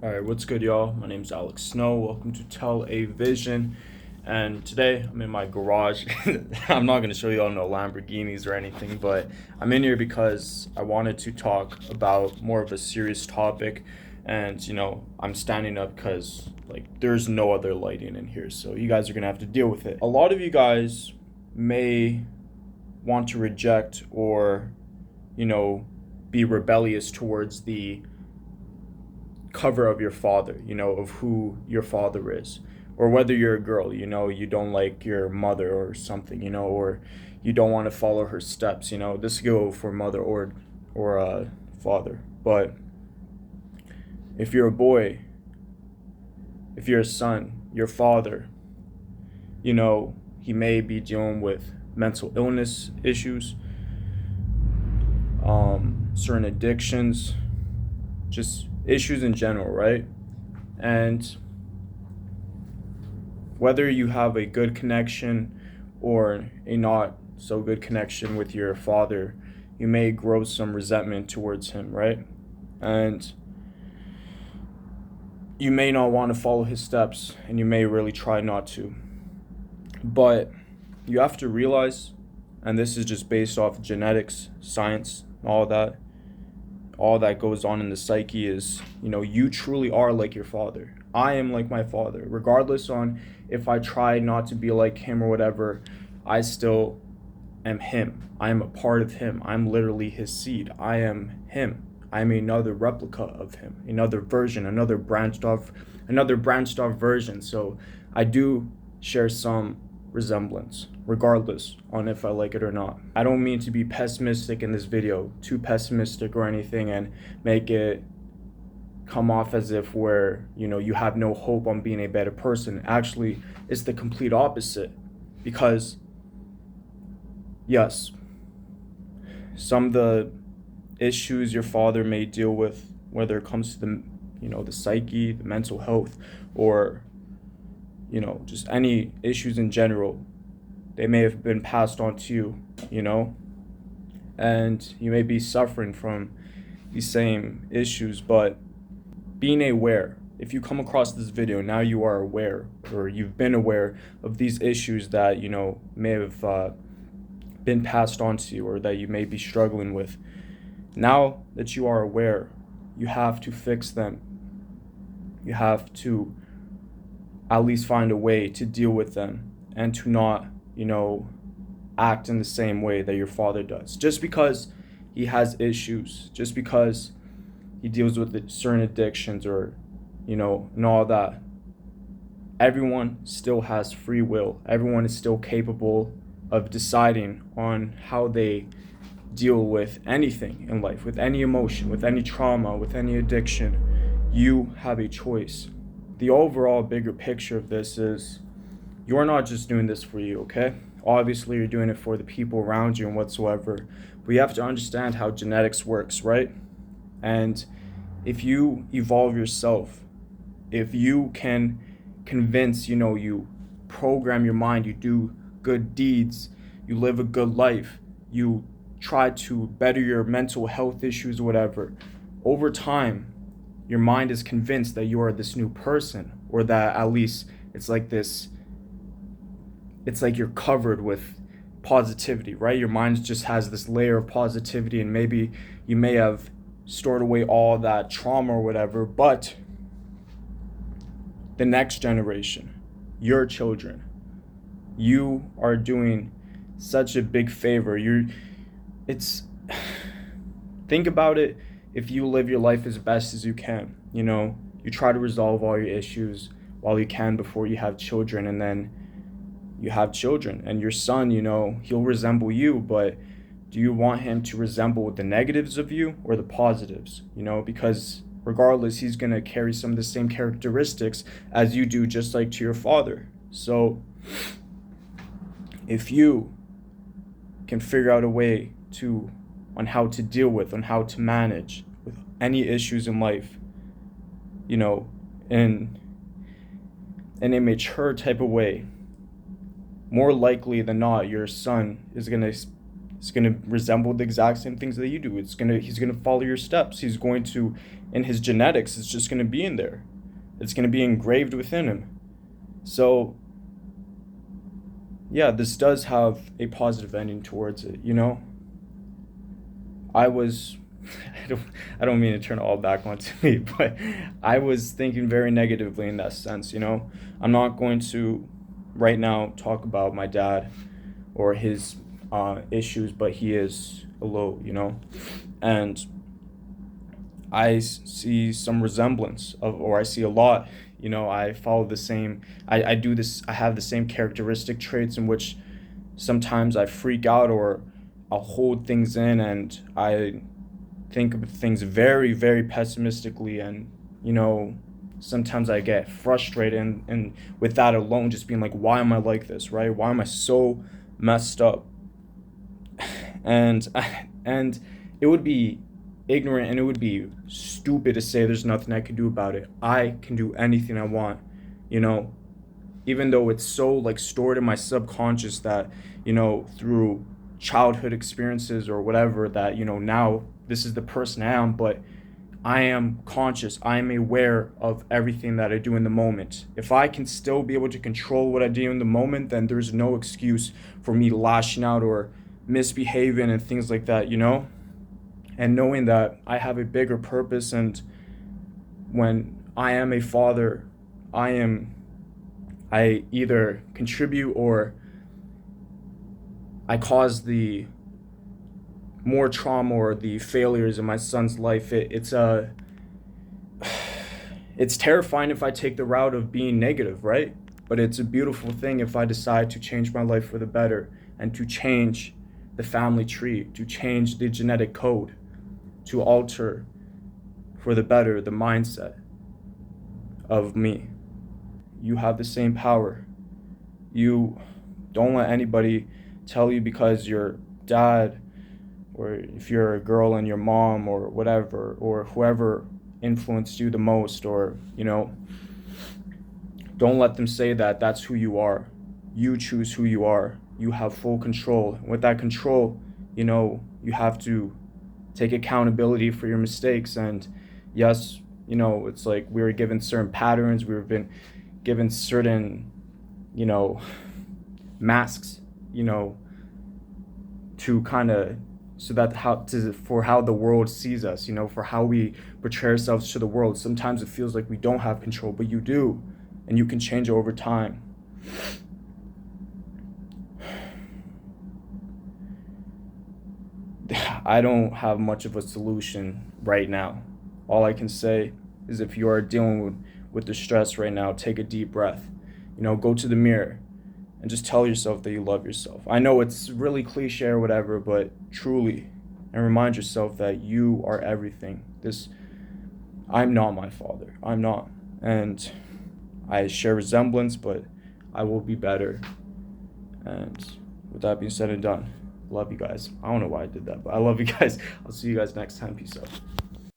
All right, what's good, y'all? My name's Alex Snow. Welcome to Tell a Vision. And today I'm in my garage. I'm not going to show you all no Lamborghinis or anything, but I'm in here because I wanted to talk about more of a serious topic. And, I'm standing up because, there's no other lighting in here. So you guys are going to have to deal with it. A lot of you guys may want to reject or, be rebellious towards the cover of your father, of who your father is. Or whether you're a girl, you don't like your mother or something, or you don't want to follow her steps, this go for mother or father. But if you're a boy, if you're a son, your father, he may be dealing with mental illness issues, certain addictions, just issues in general, right? And whether you have a good connection or a not so good connection with your father, you may grow some resentment towards him, right? And you may not want to follow his steps, and you may really try not to. But you have to realize, and this is just based off genetics, science, all that goes on in the psyche is, you truly are like your father. I am like my father. Regardless on if I try not to be like him or whatever, I still am him. I am a part of him. I'm literally his seed. I am him. I am another replica of him, another version, another branched off version. So I do share some resemblance, regardless on if I like it or not. I don't mean to be pessimistic in this video, too pessimistic or anything, and make it come off as if you have no hope on being a better person. Actually, it's the complete opposite. Because yes, some of the issues your father may deal with, whether it comes to the psyche, the mental health, or just any issues in general, they may have been passed on to you, and you may be suffering from these same issues. But being aware, if you come across this video, now you are aware, or you've been aware of these issues that, may have been passed on to you, or that you may be struggling with. Now that you are aware, you have to fix them. You have to at least find a way to deal with them and to not, act in the same way that your father does. Just because he has issues, just because he deals with certain addictions or, and all that, everyone still has free will. Everyone is still capable of deciding on how they deal with anything in life, with any emotion, with any trauma, with any addiction. You have a choice. The overall bigger picture of this is you're not just doing this for you, okay? Obviously, you're doing it for the people around you and whatsoever. But you have to understand how genetics works, right? And if you evolve yourself, if you can convince, you program your mind, you do good deeds, you live a good life, you try to better your mental health issues, whatever, over time, your mind is convinced that you are this new person, or that at least it's like you're covered with positivity, right? Your mind just has this layer of positivity, and maybe you may have stored away all that trauma or whatever, but the next generation, your children, you are doing such a big favor. It's think about it. If you live your life as best as you can, you try to resolve all your issues while you can before you have children, and then you have children, and your son, he'll resemble you, but do you want him to resemble the negatives of you or the positives? Because regardless, he's going to carry some of the same characteristics as you do, just like to your father. So if you can figure out a way on how to deal with, on how to manage with any issues in life, in a mature type of way, more likely than not, your son is going to He's going to resemble the exact same things that you do. He's going to follow your steps. He's going to, in his genetics, it's just going to be in there. It's going to be engraved within him. So, yeah, this does have a positive ending towards it, you know? I was I don't mean to turn it all back onto me, but I was thinking very negatively in that sense, you know? I'm not going to right now talk about my dad or his issues, but he is a low, you know? And I see some resemblance of, or I see a lot, you know, I follow the same, I do this, I have the same characteristic traits in which sometimes I freak out or I'll hold things in and I think of things very, very pessimistically, and, you know, sometimes I get frustrated and with that alone, just being like, why am I like this, right? Why am I so messed up? And and it would be ignorant and it would be stupid to say there's nothing I can do about it. I can do anything I want, you know, even though it's so like stored in my subconscious that, you know, through childhood experiences or whatever, that, you know, now this is the person I am, but I am conscious. I am aware of everything that I do in the moment. If I can still be able to control what I do in the moment, then there's no excuse for me lashing out or misbehaving and things like that, you know? And knowing that I have a bigger purpose, and when I am a father, I either contribute or I cause the more trauma or the failures in my son's life. It's terrifying if I take the route of being negative, right? But it's a beautiful thing if I decide to change my life for the better and to change the family tree, to change the genetic code, to alter for the better the mindset of me. You have the same power. You don't let anybody tell you because your dad, or if you're a girl and your mom or whatever, or whoever influenced you the most, or, you know, don't let them say that that's who you are. You choose who you are. You have full control. With that control, you know, you have to take accountability for your mistakes. And yes, you know, it's like we were given certain patterns, we've been given certain, you know, masks, you know, to kind of, so that for how the world sees us, you know, for how we portray ourselves to the world. Sometimes it feels like we don't have control, but you do, and you can change it over time. I don't have much of a solution right now. All I can say is, if you are dealing with the stress right now, take a deep breath. You know, go to the mirror and just tell yourself that you love yourself. I know it's really cliche or whatever, but truly, and remind yourself that you are everything. I'm not my father. I'm not. And I share resemblance, but I will be better. And with that being said and done, love you guys. I don't know why I did that, but I love you guys. I'll see you guys next time. Peace out.